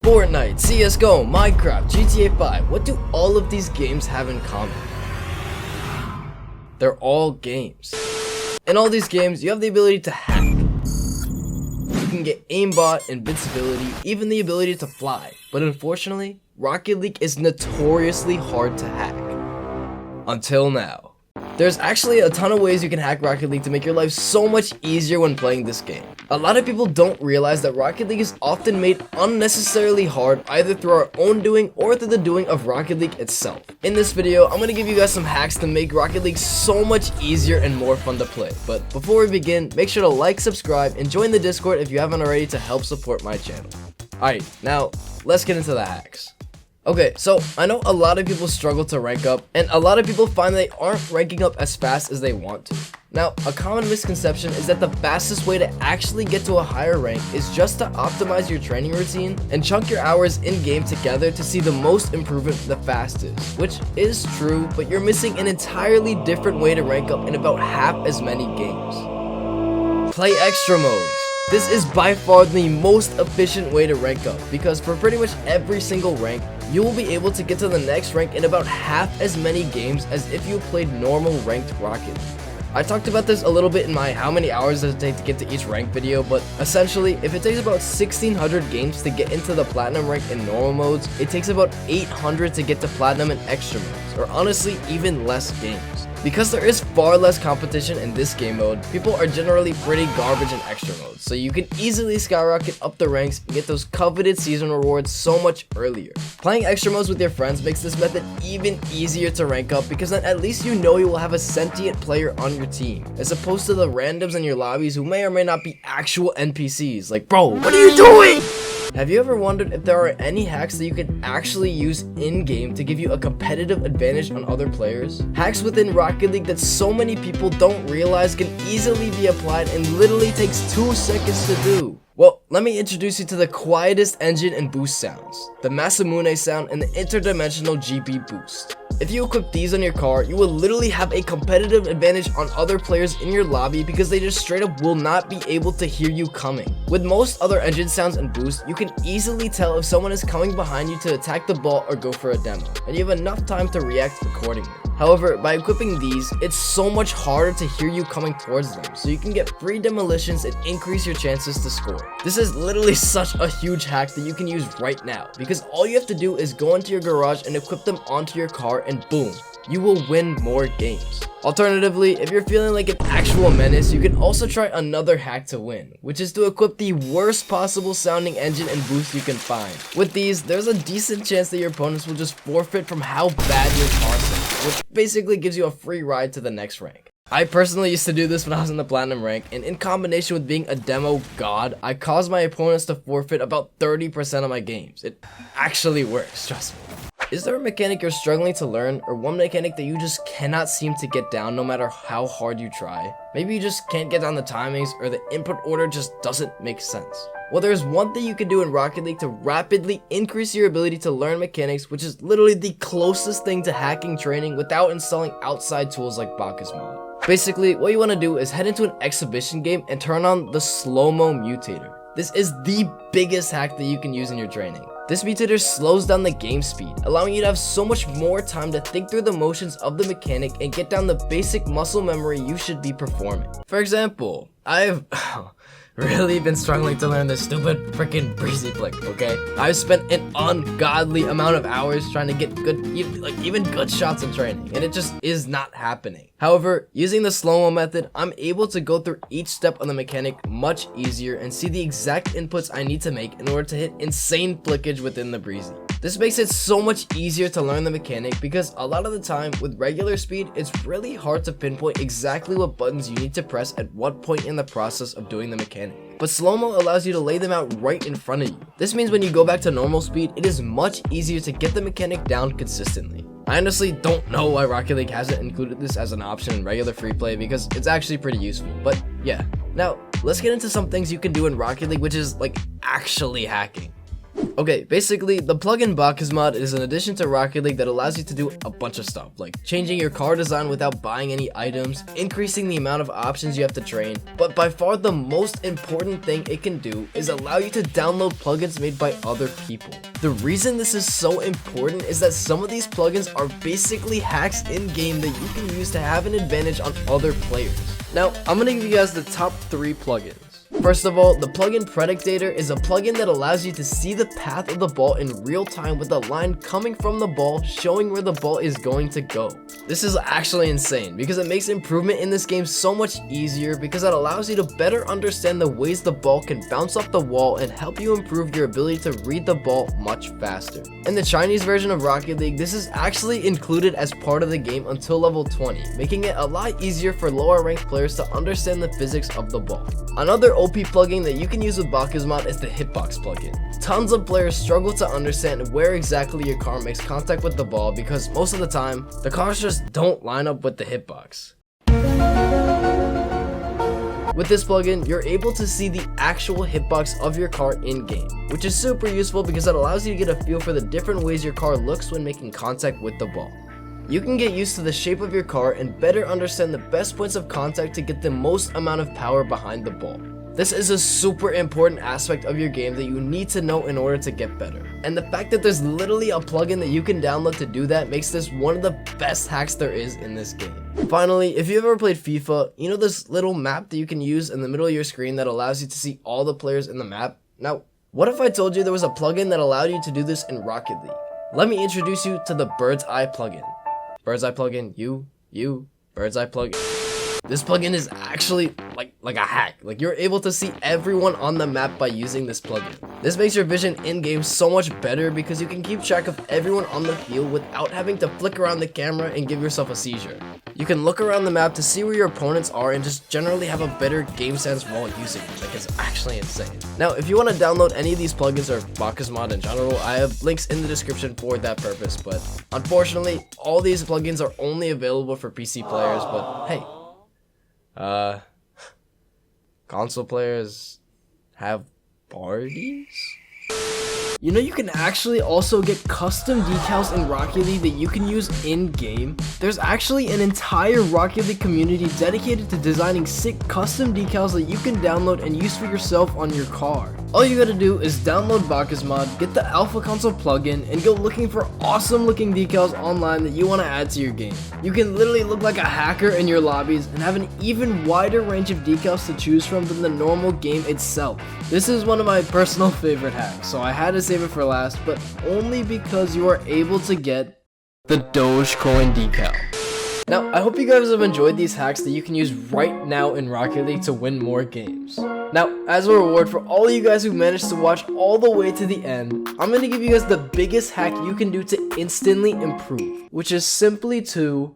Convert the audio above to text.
Fortnite, CSGO, Minecraft, GTA 5. What do all of these games have in common? They're all games. In all these games, you have the ability to hack. You can get aimbot, invincibility, even the ability to fly. But unfortunately, Rocket League is notoriously hard to hack. Until now. There's actually a ton of ways you can hack Rocket League to make your life so much easier when playing this game. A lot of people don't realize that Rocket League is often made unnecessarily hard either through our own doing or through the doing of Rocket League itself. In this video, I'm going to give you guys some hacks to make Rocket League so much easier and more fun to play. But before we begin, make sure to like, subscribe, and join the Discord if you haven't already to help support my channel. Alright, now let's get into the hacks. Okay, so I know a lot of people struggle to rank up, and a lot of people find they aren't ranking up as fast as they want to. Now, a common misconception is that the fastest way to actually get to a higher rank is just to optimize your training routine and chunk your hours in-game together to see the most improvement the fastest, which is true, but you're missing an entirely different way to rank up in about half as many games. Play extra modes. This is by far the most efficient way to rank up, because for pretty much every single rank, you will be able to get to the next rank in about half as many games as if you played normal ranked Rocket League. I talked about this a little bit in my how many hours does it take to get to each rank video, but essentially, if it takes about 1600 games to get into the platinum rank in normal modes, it takes about 800 to get to platinum in extra modes, or honestly, even less games. Because there is far less competition in this game mode, people are generally pretty garbage in extra modes, so you can easily skyrocket up the ranks and get those coveted season rewards so much earlier. Playing extra modes with your friends makes this method even easier to rank up, because then at least you know you will have a sentient player on your team, as opposed to the randoms in your lobbies who may or may not be actual NPCs. Like, bro, what are you doing? Have you ever wondered if there are any hacks that you can actually use in-game to give you a competitive advantage on other players? Hacks within Rocket League that so many people don't realize can easily be applied and literally takes 2 seconds to do. Well, let me introduce you to the quietest engine and boost sounds, the Masamune sound and the interdimensional GB boost. If you equip these on your car, you will literally have a competitive advantage on other players in your lobby because they just straight up will not be able to hear you coming. With most other engine sounds and boosts, you can easily tell if someone is coming behind you to attack the ball or go for a demo, and you have enough time to react accordingly. However, by equipping these, it's so much harder to hear you coming towards them, so you can get free demolitions and increase your chances to score. This is literally such a huge hack that you can use right now, because all you have to do is go into your garage and equip them onto your car, and boom, you will win more games. Alternatively, if you're feeling like an actual menace, you can also try another hack to win, which is to equip the worst possible sounding engine and boost you can find. With these, there's a decent chance that your opponents will just forfeit from how bad your car sounds, which basically gives you a free ride to the next rank. I personally used to do this when I was in the platinum rank, and in combination with being a demo god, I caused my opponents to forfeit about 30% of my games. It actually works, trust me. Is there a mechanic you're struggling to learn, or one mechanic that you just cannot seem to get down no matter how hard you try? Maybe you just can't get down the timings, or the input order just doesn't make sense. Well, there's one thing you can do in Rocket League to rapidly increase your ability to learn mechanics, which is literally the closest thing to hacking training without installing outside tools like Bacchus Mode. Basically, what you want to do is head into an exhibition game and turn on the slow-mo Mutator. This is the biggest hack that you can use in your training. This Mutator slows down the game speed, allowing you to have so much more time to think through the motions of the mechanic and get down the basic muscle memory you should be performing. For example, I've really been struggling to learn this stupid freaking breezy flick, okay? I've spent an ungodly amount of hours trying to get good, even good shots in training, and it just is not happening. However, using the slow-mo method, I'm able to go through each step of the mechanic much easier and see the exact inputs I need to make in order to hit insane flickage within the breezy. This makes it so much easier to learn the mechanic because a lot of the time with regular speed, it's really hard to pinpoint exactly what buttons you need to press at what point in the process of doing the mechanic. But slow-mo allows you to lay them out right in front of you. This means when you go back to normal speed, it is much easier to get the mechanic down consistently. I honestly don't know why Rocket League hasn't included this as an option in regular free play because it's actually pretty useful, but yeah. Now, let's get into some things you can do in Rocket League which is like actually hacking. Okay, basically, the plugin Bakusmod is an addition to Rocket League that allows you to do a bunch of stuff, like changing your car design without buying any items, increasing the amount of options you have to train, but by far the most important thing it can do is allow you to download plugins made by other people. The reason this is so important is that some of these plugins are basically hacks in-game that you can use to have an advantage on other players. Now, I'm gonna give you guys the top 3 plugins. First of all, the plugin Predictator is a plugin that allows you to see the path of the ball in real time with a line coming from the ball showing where the ball is going to go. This is actually insane because it makes improvement in this game so much easier because it allows you to better understand the ways the ball can bounce off the wall and help you improve your ability to read the ball much faster. In the Chinese version of Rocket League, this is actually included as part of the game until level 20, making it a lot easier for lower ranked players to understand the physics of the ball. Another OP plugin that you can use with Bakusmod is the Hitbox Plugin. Tons of players struggle to understand where exactly your car makes contact with the ball because most of the time, the cars just don't line up with the hitbox. With this plugin, you're able to see the actual hitbox of your car in-game, which is super useful because it allows you to get a feel for the different ways your car looks when making contact with the ball. You can get used to the shape of your car and better understand the best points of contact to get the most amount of power behind the ball. This is a super important aspect of your game that you need to know in order to get better. And the fact that there's literally a plugin that you can download to do that makes this one of the best hacks there is in this game. Finally, if you've ever played FIFA, you know this little map that you can use in the middle of your screen that allows you to see all the players in the map? Now, what if I told you there was a plugin that allowed you to do this in Rocket League? Let me introduce you to the Bird's Eye plugin. Bird's Eye plugin, Bird's Eye plugin. This plugin is actually like a hack. Like, you're able to see everyone on the map by using this plugin. This makes your vision in-game so much better because you can keep track of everyone on the field without having to flick around the camera and give yourself a seizure. You can look around the map to see where your opponents are and just generally have a better game sense while using it. Like, it's actually insane. Now, if you want to download any of these plugins or Bakusmod in general, I have links in the description for that purpose, but unfortunately, all these plugins are only available for PC players, but hey, console players have parties? You know, you can actually also get custom decals in Rocket League that you can use in-game. There's actually an entire Rocket League community dedicated to designing sick custom decals that you can download and use for yourself on your car. All you gotta do is download Bakusmod, get the Alpha Console plugin, and go looking for awesome looking decals online that you want to add to your game. You can literally look like a hacker in your lobbies and have an even wider range of decals to choose from than the normal game itself. This is one of my personal favorite hacks, so I had to save it for last, but only because you are able to get the Dogecoin decal. Now, I hope you guys have enjoyed these hacks that you can use right now in Rocket League to win more games. Now, as a reward for all of you guys who managed to watch all the way to the end, I'm going to give you guys the biggest hack you can do to instantly improve, which is simply to